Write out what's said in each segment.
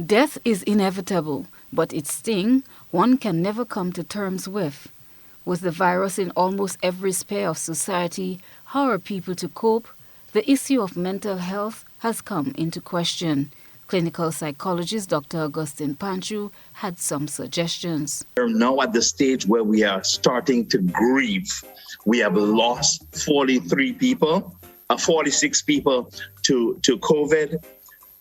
Death is inevitable, but its sting one can never come to terms with. With the virus in almost every sphere of society, how are people to cope? The issue of mental health has come into question. Clinical psychologist Dr. Augustine Panchu had some suggestions. We're now at the stage where we are starting to grieve. We have lost 46 people to COVID.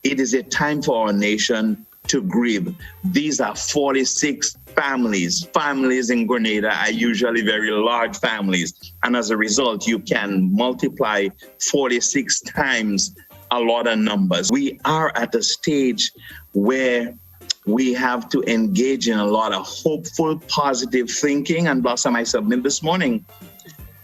It is a time for our nation to grieve. These are 46 families. Families in Grenada are usually very large families. And as a result, you can multiply 46 times a lot of numbers. We are at a stage where we have to engage in a lot of hopeful, positive thinking. And Blossom, I submit this morning,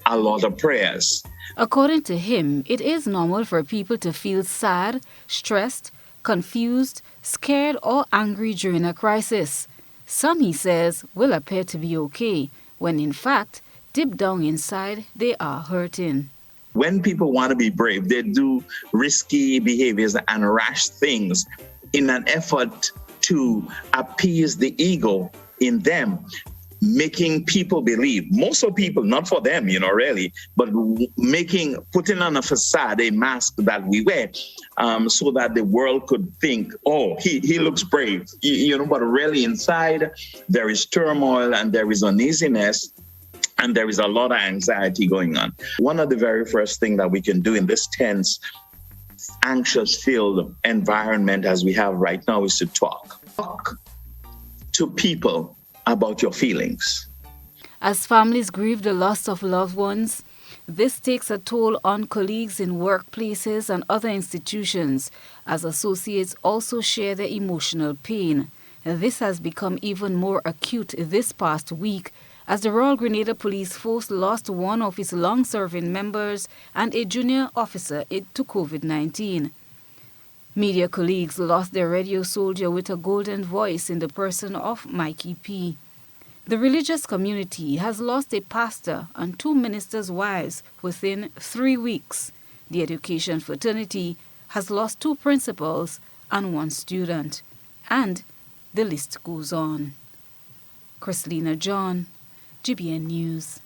a lot of prayers. According to him, it is normal for people to feel sad, stressed, confused, scared or angry during a crisis. Some, he says, will appear to be okay, when in fact, deep down inside, they are hurting. When people want to be brave, they do risky behaviors and rash things in an effort to appease the ego in them, making people believe, most of people, not for them, really, but putting on a facade, a mask that we wear, so that the world could think, oh, he looks brave, but really inside there is turmoil and there is uneasiness and there is a lot of anxiety going on. One of the very first things that we can do in this tense, anxious-filled environment as we have right now is to talk. Talk to people about your feelings. As families grieve the loss of loved ones, this takes a toll on colleagues in workplaces and other institutions, as associates also share their emotional pain. This has become even more acute this past week as the Royal Grenada Police Force lost one of its long-serving members and a junior officer to COVID-19. Media colleagues lost their radio soldier with a golden voice in the person of Mikey P. The religious community has lost a pastor and 2 ministers' wives within 3 weeks. The education fraternity has lost 2 principals and 1 student. And the list goes on. Chrislina John, GBN News.